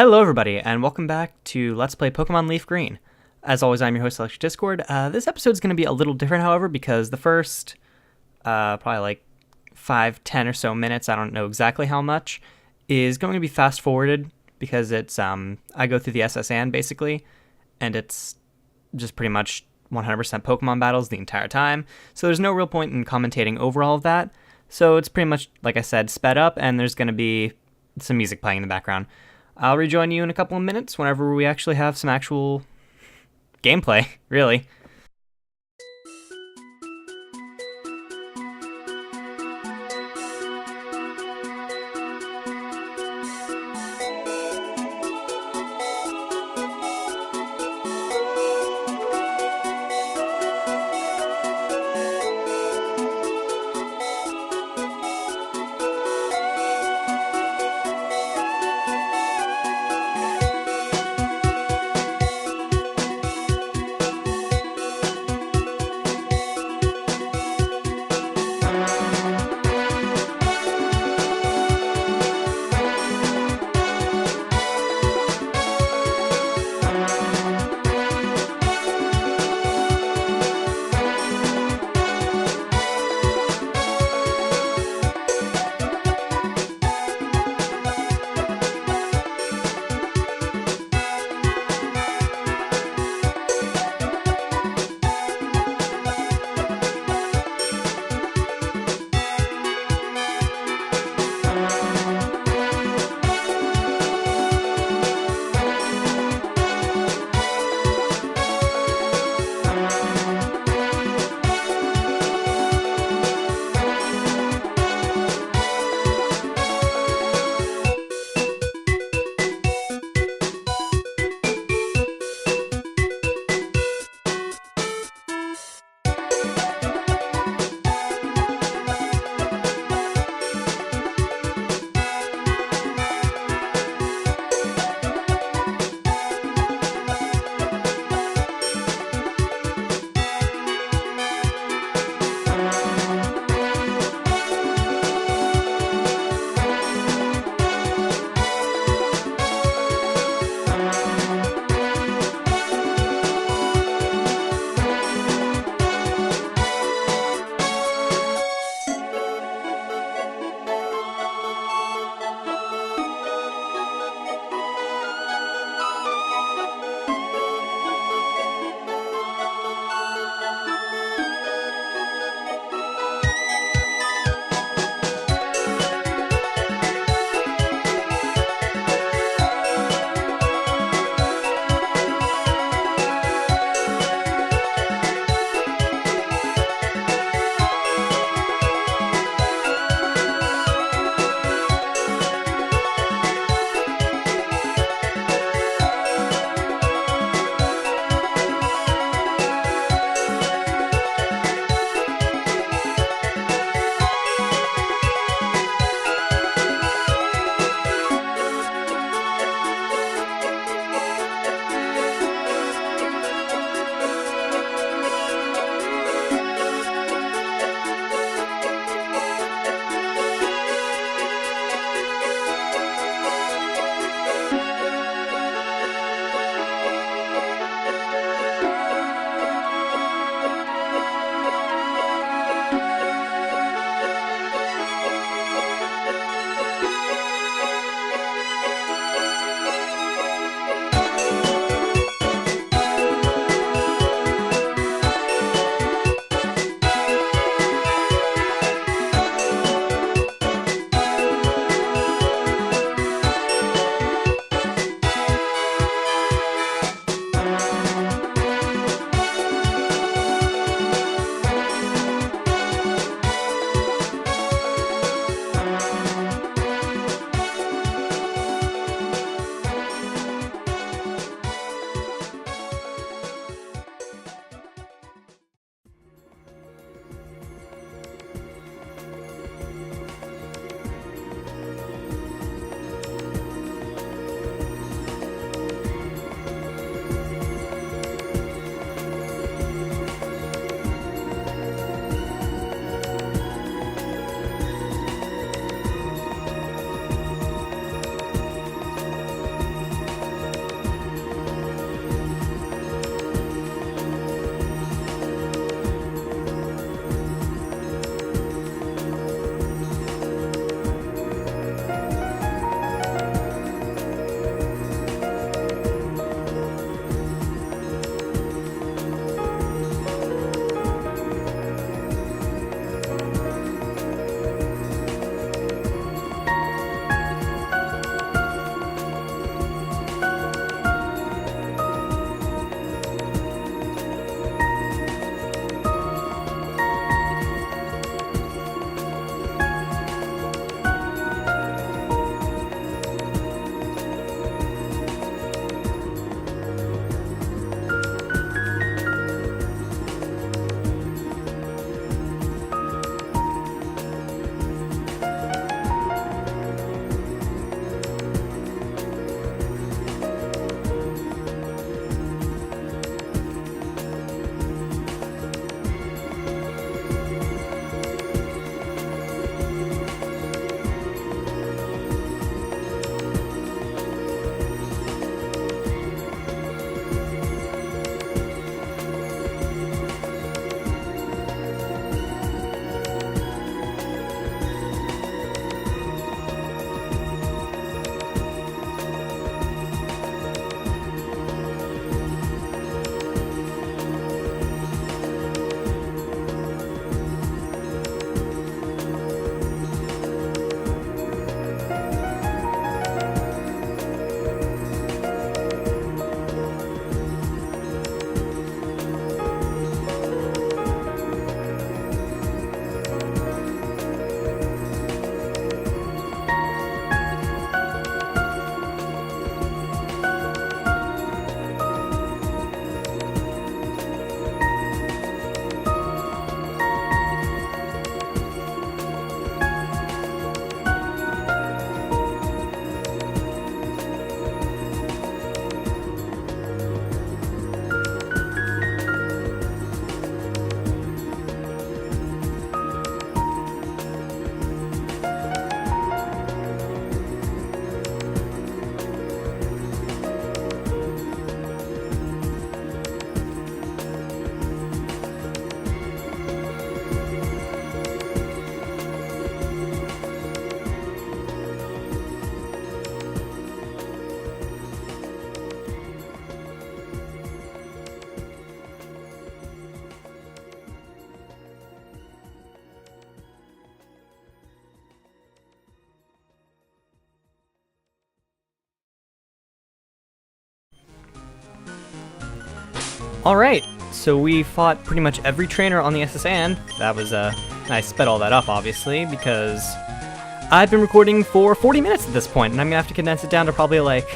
Hello everybody, and welcome back to Let's Play Pokemon Leaf Green. As always, I'm your host, Electric Discord. This episode is going to be a little different, however, because the first, probably like 5-10 or so minutes, I don't know exactly how much, is going to be fast-forwarded, because it's, I go through the SSN, basically, and it's just pretty much 100% Pokemon battles the entire time, so there's no real point in commentating over all of that, so it's pretty much, like I said, sped up, and there's going to be some music playing in the background. I'll rejoin you in a couple of minutes whenever we actually have some actual gameplay, really. Alright, so we fought pretty much every trainer on the SSN. That was, I sped all that up, obviously, because I've been recording for 40 minutes at this point, and I'm gonna have to condense it down to probably like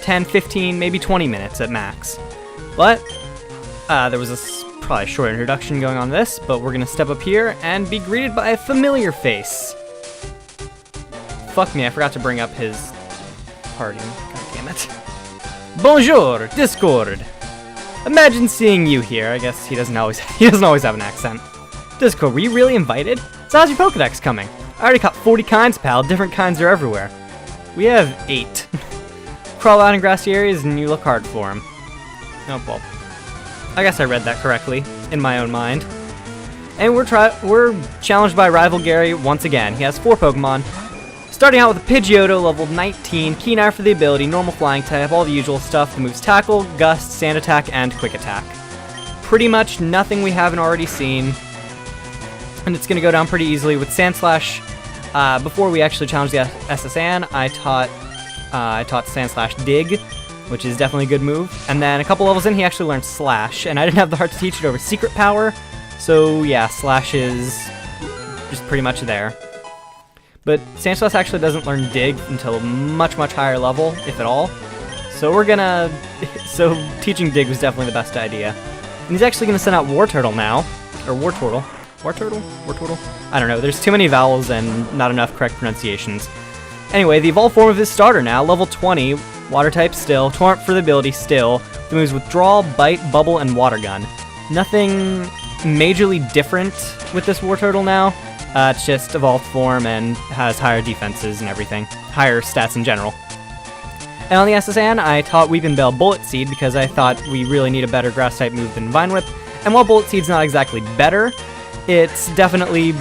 10, 15, maybe 20 minutes at max. But, there was a probably short introduction going on this, but we're gonna step up here and be greeted by a familiar face. Fuck me, I forgot to bring up his party. God damn it. Bonjour, Discord. Imagine seeing you here. I guess he doesn't always have an accent. Discord, were you really invited? So how's your Pokedex coming? I already caught 40 kinds, pal. Different kinds are everywhere. We have 8. Crawl out in grassy areas and you look hard for them. Oh, well. I guess I read that correctly, in my own mind. And we're challenged by Rival Gary once again. He has 4 Pokemon. Starting out with a Pidgeotto, level 19, Keen Eye for the ability, normal flying type, all the usual stuff. The moves Tackle, Gust, Sand Attack, and Quick Attack. Pretty much nothing we haven't already seen. And it's going to go down pretty easily with Sand Slash. Before we actually challenged the SSN, I taught Sand Slash Dig, which is definitely a good move. And then a couple levels in, he actually learned Slash, and I didn't have the heart to teach it over Secret Power, so yeah, Slash is just pretty much there. But Sand Slash actually doesn't learn Dig until a much, much higher level, if at all. So so teaching Dig was definitely the best idea. And he's actually gonna send out Wartortle now, or Wartortle. Wartortle? Wartortle? I don't know, there's too many vowels and not enough correct pronunciations. Anyway, the evolved form of his starter now, level 20, Water type still, Torrent for the ability still, the moves Withdrawal, Bite, Bubble, and Water Gun. Nothing majorly different with this Wartortle now, it's just evolved form and has higher defenses and everything, higher stats in general. And on the SSN, I taught Weepinbell Bullet Seed because I thought we really need a better grass type move than Vine Whip, and while Bullet Seed's not exactly better, it's definitely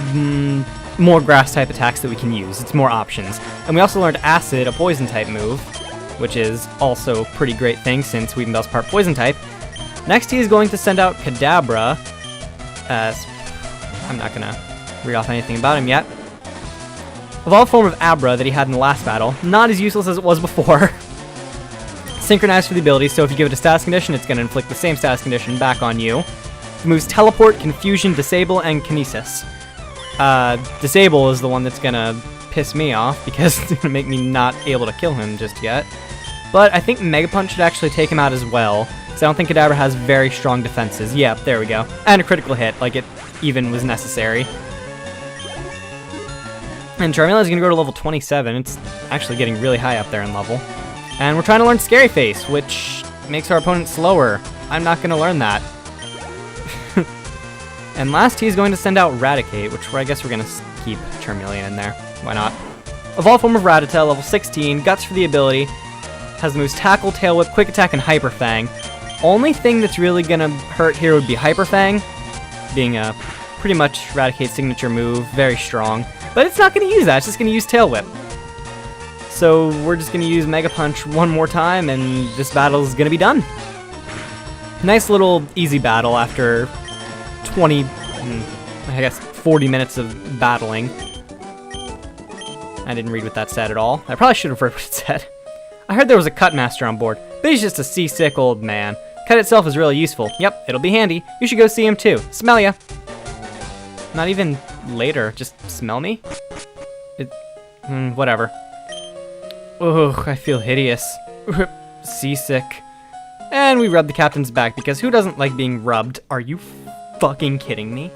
more grass type attacks that we can use, it's more options. And we also learned Acid, a poison type move, which is also a pretty great thing since Weepinbell's part poison type. Next, he is going to send out Kadabra. I'm not gonna read off anything about him yet. Evolved form of Abra that he had in the last battle, not as useless as it was before. Synchronized for the ability, so if you give it a status condition, it's going to inflict the same status condition back on you. The moves Teleport, Confusion, Disable, and Kinesis. Disable is the one that's going to piss me off because it's going to make me not able to kill him just yet. But I think Mega Punch should actually take him out as well, because I don't think Kadabra has very strong defenses. Yep, there we go. And a critical hit, like it even was necessary. And Charmeleon is going to go to level 27. It's actually getting really high up there in level. And we're trying to learn Scary Face, which makes our opponent slower. I'm not going to learn that. And last, he's going to send out Raticate, which I guess we're going to keep Charmeleon in there. Why not? Evolved form of Rattata, level 16, Guts for the ability. Has the moves Tackle, Tail Whip, Quick Attack, and Hyper Fang. Only thing that's really going to hurt here would be Hyper Fang, being a pretty much Raticate's signature move, very strong. But it's not going to use that, it's just going to use Tail Whip. So we're just going to use Mega Punch one more time, and this battle is going to be done. Nice little easy battle after 40 minutes of battling. I didn't read what that said at all. I probably should have read what it said. I heard there was a Cut Master on board, but he's just a seasick old man. Cut itself is really useful. Yep, it'll be handy. You should go see him too. Smell ya. Not even later, just smell me? Whatever. Ugh, I feel hideous. Seasick. And we rub the captain's back, because who doesn't like being rubbed? Are you fucking kidding me?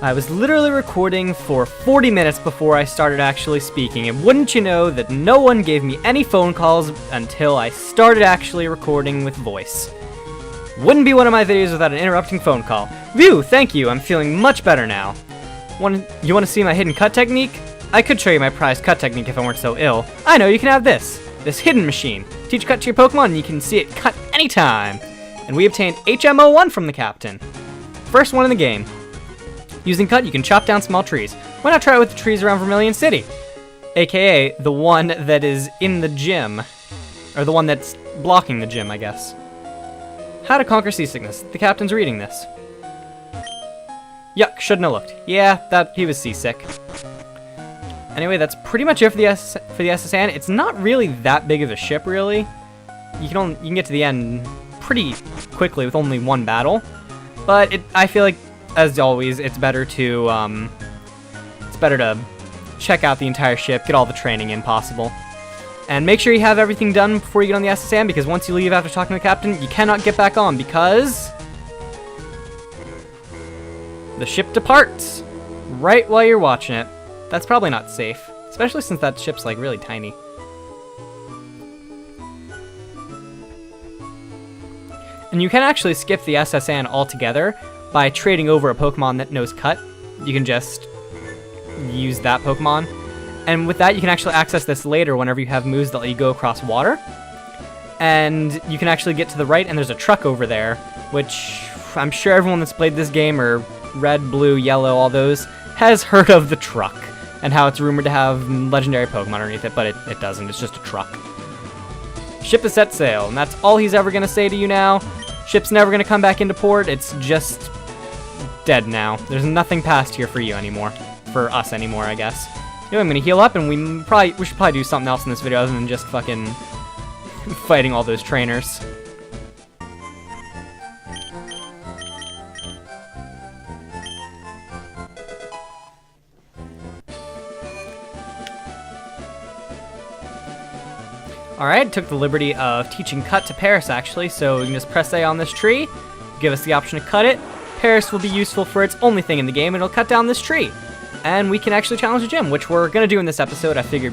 I was literally recording for 40 minutes before I started actually speaking, and wouldn't you know that no one gave me any phone calls until I started actually recording with voice. Wouldn't be one of my videos without an interrupting phone call. View, thank you, I'm feeling much better now. You want to see my hidden cut technique? I could show you my prized cut technique if I weren't so ill. I know, you can have this hidden machine. Teach cut to your Pokemon and you can see it cut anytime. And we obtained HMO1 from the captain. First one in the game. Using cut, you can chop down small trees. Why not try it with the trees around Vermilion City? AKA the one that is in the gym. Or the one that's blocking the gym, I guess. How to conquer seasickness. The captain's reading this. Yuck, shouldn't have looked. Yeah, he was seasick. Anyway, that's pretty much it for the SSN. It's not really that big of a ship, really. you can get to the end pretty quickly with only one battle. But I feel like, as always, it's better to check out the entire ship, get all the training in possible. And make sure you have everything done before you get on the SSN, because once you leave after talking to the captain, you cannot get back on, because the ship departs right while you're watching it. That's probably not safe, especially since that ship's like really tiny. And you can actually skip the SSN altogether by trading over a Pokemon that knows Cut. You can just use that Pokemon. And with that, you can actually access this later whenever you have moves that let you go across water. And you can actually get to the right, and there's a truck over there, which I'm sure everyone that's played this game, or red, blue, yellow, all those, has heard of the truck, and how it's rumored to have legendary Pokemon underneath it, but it doesn't. It's just a truck. Ship is set sail, and that's all he's ever going to say to you now. Ship's never going to come back into port. It's just dead now. There's nothing past here for you anymore. For us anymore, I guess. Anyway, I'm gonna heal up, and we should probably do something else in this video other than just fucking fighting all those trainers. Alright, took the liberty of teaching Cut to Paris, actually, so we can just press A on this tree, give us the option to cut it. Paris will be useful for its only thing in the game, and it'll cut down this tree. And we can actually challenge the gym, which we're gonna do in this episode. I figured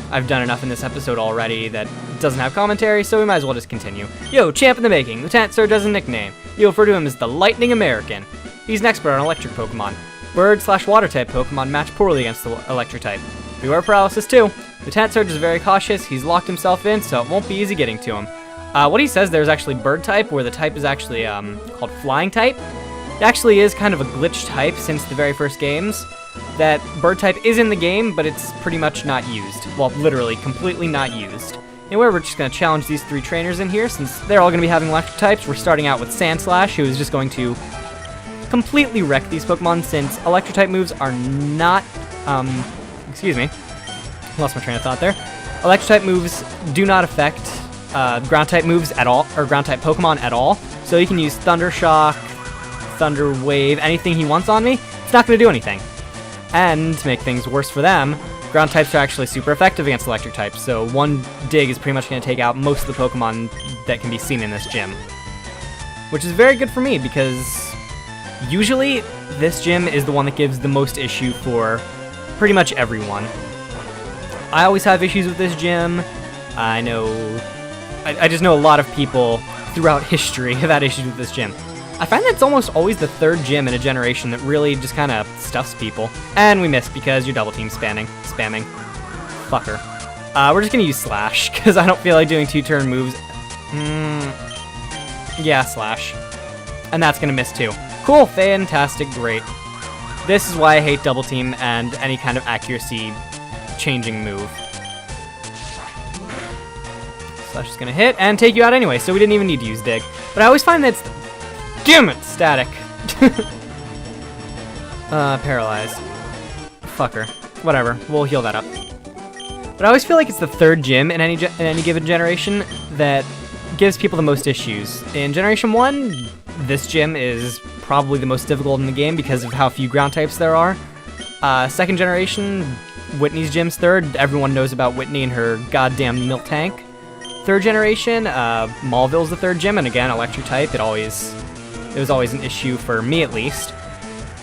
I've done enough in this episode already that doesn't have commentary, so we might as well just continue. Yo, champ in the making. Lieutenant Surge has a nickname. You refer to him as the Lightning American. He's an expert on electric Pokemon. Bird/water type Pokemon match poorly against the electric type. Beware paralysis too. Lieutenant Surge is very cautious. He's locked himself in, so it won't be easy getting to him. What he says there is actually bird type, where the type is actually called flying type. It actually is kind of a glitch type since the very first games. That bird type is in the game, but it's pretty much not used. Well, literally, completely not used. Anyway, we're just going to challenge these 3 trainers in here, since they're all going to be having electric types. We're starting out with Sandslash, who is just going to completely wreck these Pokemon, since electric type moves are not, excuse me, lost my train of thought there. Electric type moves do not affect ground type moves at all, or ground type Pokemon at all. So he can use Thunder Shock, Thunder Wave, anything he wants on me. It's not going to do anything. And to make things worse for them, ground types are actually super effective against electric types, so one dig is pretty much going to take out most of the Pokemon that can be seen in this gym. Which is very good for me, because usually this gym is the one that gives the most issue for pretty much everyone. I always have issues with this gym. I just know a lot of people throughout history have had issues with this gym. I find that it's almost always the 3rd gym in a generation that really just kind of stuffs people. And we missed because you're double team spamming. Fucker. We're just going to use Slash, because I don't feel like doing 2-turn moves. Yeah, Slash. And that's going to miss too. Cool, fantastic, great. This is why I hate double team and any kind of accuracy changing move. Slash is going to hit and take you out anyway, so we didn't even need to use Dig. But I always find that it's... Damn it, static. Paralyzed. Fucker. Whatever, we'll heal that up. But I always feel like it's the 3rd gym in any given generation that gives people the most issues. In Generation 1, this gym is probably the most difficult in the game because of how few ground types there are. 2nd generation, Whitney's gym's 3rd. Everyone knows about Whitney and her goddamn milk tank. 3rd generation, Maulville's the 3rd gym, and again, electric type. It was always an issue for me, at least.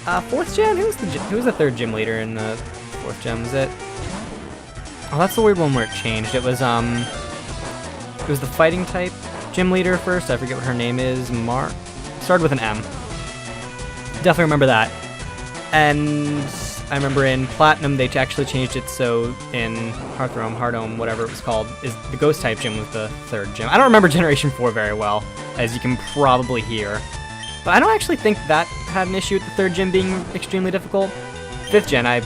4th gen? Who was the 3rd gym leader in the 4th gen? Was it? Oh, that's the weird one where it changed. It was the fighting type gym leader first. I forget what her name is. Started with an M. Definitely remember that. And I remember in Platinum they actually changed it so in Heartdome, whatever it was called, is the Ghost type gym was the 3rd gym. I don't remember Generation 4 very well, as you can probably hear. But I don't actually think that had an issue with the 3rd gym being extremely difficult. 5th gen, I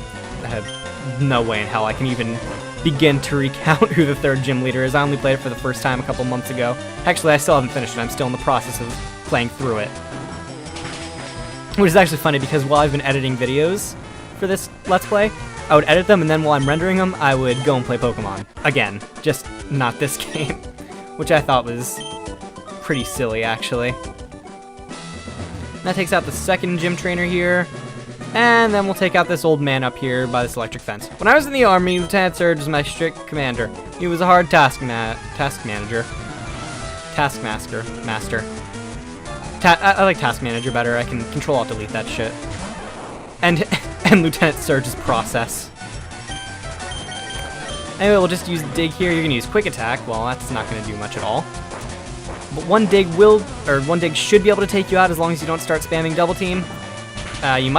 have no way in hell I can even begin to recount who the 3rd gym leader is. I only played it for the first time a couple months ago. Actually, I still haven't finished it. I'm still in the process of playing through it. Which is actually funny because while I've been editing videos for this Let's Play, I would edit them and then while I'm rendering them, I would go and play Pokemon. Again, just not this game. which I thought was pretty silly, actually. That takes out the second gym trainer here, and then we'll take out this old man up here by this electric fence. When I was in the army, Lieutenant Surge was my strict commander. He was a hard taskmaster. I like task manager better. I can control alt delete that shit. And Lieutenant Surge's process. Anyway, we'll just use dig here. You're gonna use quick attack. Well, that's not gonna do much at all. But one dig should be able to take you out as long as you don't start spamming double team. You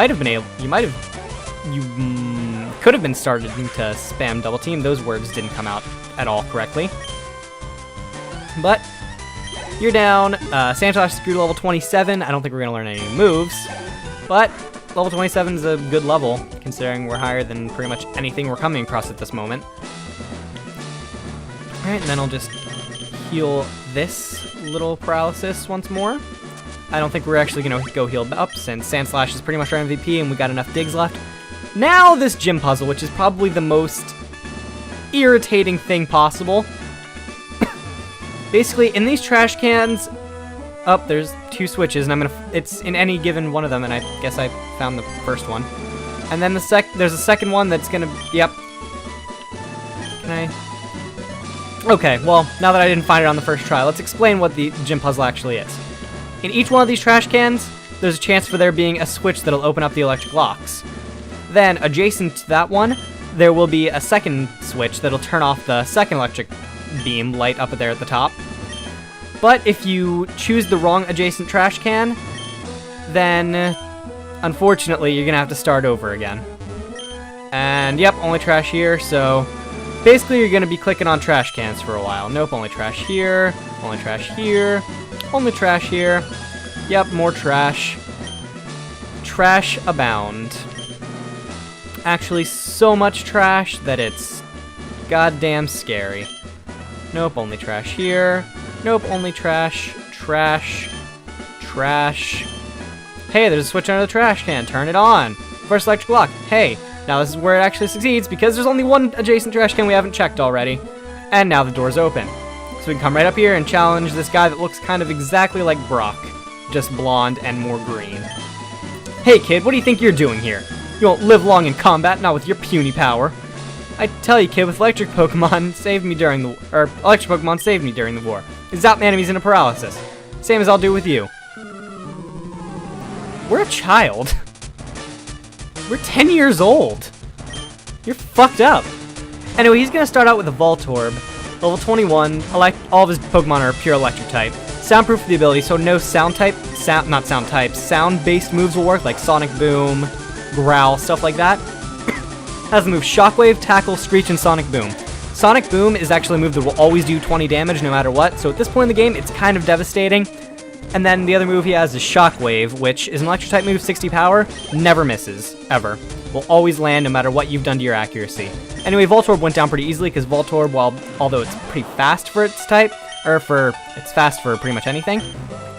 could have been started to spam double team. Those words didn't come out at all correctly. But you're down. Sandslash is through level 27. I don't think we're gonna learn any new moves, but level 27 is a good level considering we're higher than pretty much anything we're coming across at this moment. All right, and then I'll just heal this little paralysis once more. I don't think we're actually going to go heal up since Sandslash is pretty much our MVP and we got enough digs left. Now this gym puzzle, which is probably the most irritating thing possible. Basically, in these trash cans, there's 2 switches, and it's in any given one of them, and I guess I found the first one. And then there's a second one that's gonna, yep. Can I? Okay, well, now that I didn't find it on the first try, let's explain what the gym puzzle actually is. In each one of these trash cans, there's a chance for there being a switch that'll open up the electric locks. Then, adjacent to that one, there will be a second switch that'll turn off the second electric beam light up there at the top. But if you choose the wrong adjacent trash can, then unfortunately you're gonna have to start over again. And yep, only trash here, so basically you're gonna be clicking on trash cans for a while. Nope, only trash here, only trash here, only trash here. Yep, more trash. Trash abound. Actually, so much trash that it's goddamn scary. Nope, only trash here. Nope, only trash. Trash. Trash. Hey, there's a switch under the trash can. Turn it on. First electric lock. Hey, now this is where it actually succeeds because there's only one adjacent trash can we haven't checked already. And now the door's open. So we can come right up here and challenge this guy that looks kind of exactly like Brock. Just blonde and more green. Hey kid, what do you think you're doing here? You won't live long in combat, not with your puny power. I tell you, kid, with electric Pokemon saved me during the war. It zapped enemies into paralysis. Same as I'll do with you. We're a child. We're 10 years old. You're fucked up. Anyway, he's gonna start out with a Voltorb. Level 21, all of his Pokemon are pure electric type. Soundproof for the ability, so no sound-based moves will work, like Sonic Boom, Growl, stuff like that. Has the move Shockwave, Tackle, Screech, and Sonic Boom. Sonic Boom is actually a move that will always do 20 damage no matter what, so at this point in the game, it's kind of devastating. And then the other move he has is Shockwave, which is an electric-type move, 60 power, never misses, ever. Will always land no matter what you've done to your accuracy. Anyway, Voltorb went down pretty easily, because Voltorb, although it's pretty fast for its type, it's fast for pretty much anything,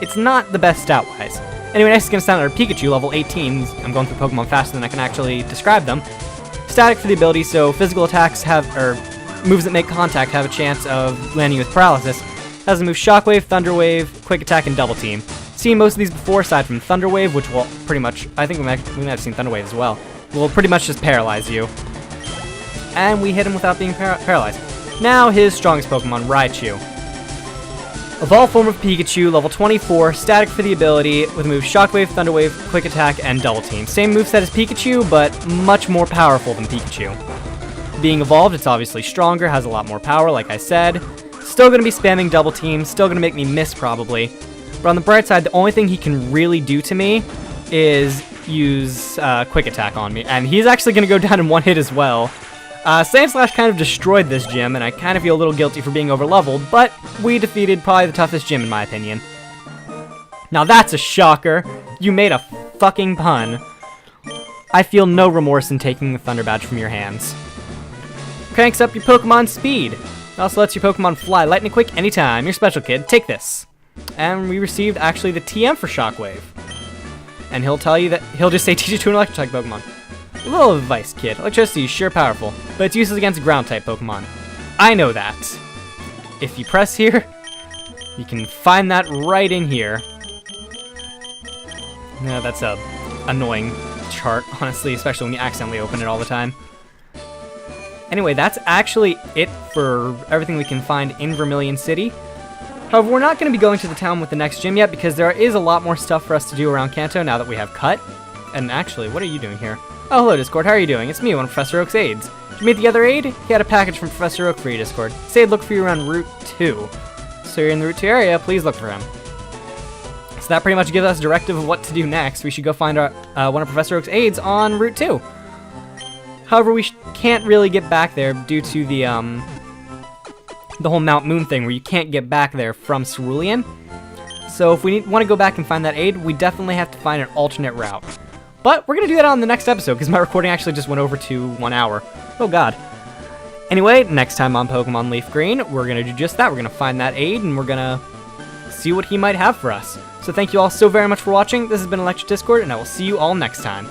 it's not the best stat-wise. Anyway, next is going to stand under Pikachu, level 18. I'm going through Pokemon faster than I can actually describe them. Static for the ability, so physical attacks moves that make contact have a chance of landing with paralysis. Has the move Shockwave, Thunder Wave, Quick Attack, and Double Team. Seen most of these before, aside from Thunder Wave, which will pretty much, I think we might have seen Thunder Wave as well, will pretty much just paralyze you. And we hit him without being paralyzed. Now his strongest Pokemon, Raichu. Evolved form of Pikachu, level 24, static for the ability, with the moves Shockwave, Thunder Wave, Quick Attack, and Double Team. Same moveset as Pikachu, but much more powerful than Pikachu. Being evolved, it's obviously stronger, has a lot more power, like I said. Still going to be spamming Double Team, still going to make me miss probably. But on the bright side, the only thing he can really do to me is use Quick Attack on me. And he's actually going to go down in one hit as well. Sandslash kind of destroyed this gym, and I kind of feel a little guilty for being overleveled, but we defeated probably the toughest gym in my opinion. Now that's a shocker. You made a fucking pun. I feel no remorse in taking the Thunder Badge from your hands. Cranks up your Pokemon speed. It also lets your Pokemon fly lightning quick anytime. You're special, kid. Take this. And we received actually the TM for Shockwave. And he'll tell you that he'll just say teach it to an electric type Pokemon. A little advice, kid. Electricity is sure powerful, but it's useless against ground type Pokemon. I know that. If you press here, You can find that right in here. No, that's a annoying chart, honestly, especially when you accidentally open it all the time. Anyway, that's actually it for everything we can find in Vermilion City. However, we're not going to be going to the town with the next gym yet because there is a lot more stuff for us to do around Kanto now that we have Cut. And actually, what are you doing here? Oh, hello, Discord. How are you doing? It's me, one of Professor Oak's aides. Did you meet the other aide? He had a package from Professor Oak for you, Discord. Say he'd look for you around Route 2. So you're in the Route 2 area, please look for him. So that pretty much gives us directive of what to do next. We should go find our, one of Professor Oak's aides on Route 2. However, we can't really get back there due to the whole Mount Moon thing where you can't get back there from Cerulean. So if we want to go back and find that aide, we definitely have to find an alternate route. But we're going to do that on the next episode because my recording actually just went over to 1 hour. Oh god. Anyway, next time on Pokemon Leaf Green, we're going to do just that. We're going to find that aide and we're going to see what he might have for us. So thank you all so very much for watching. This has been Electric Discord and I will see you all next time.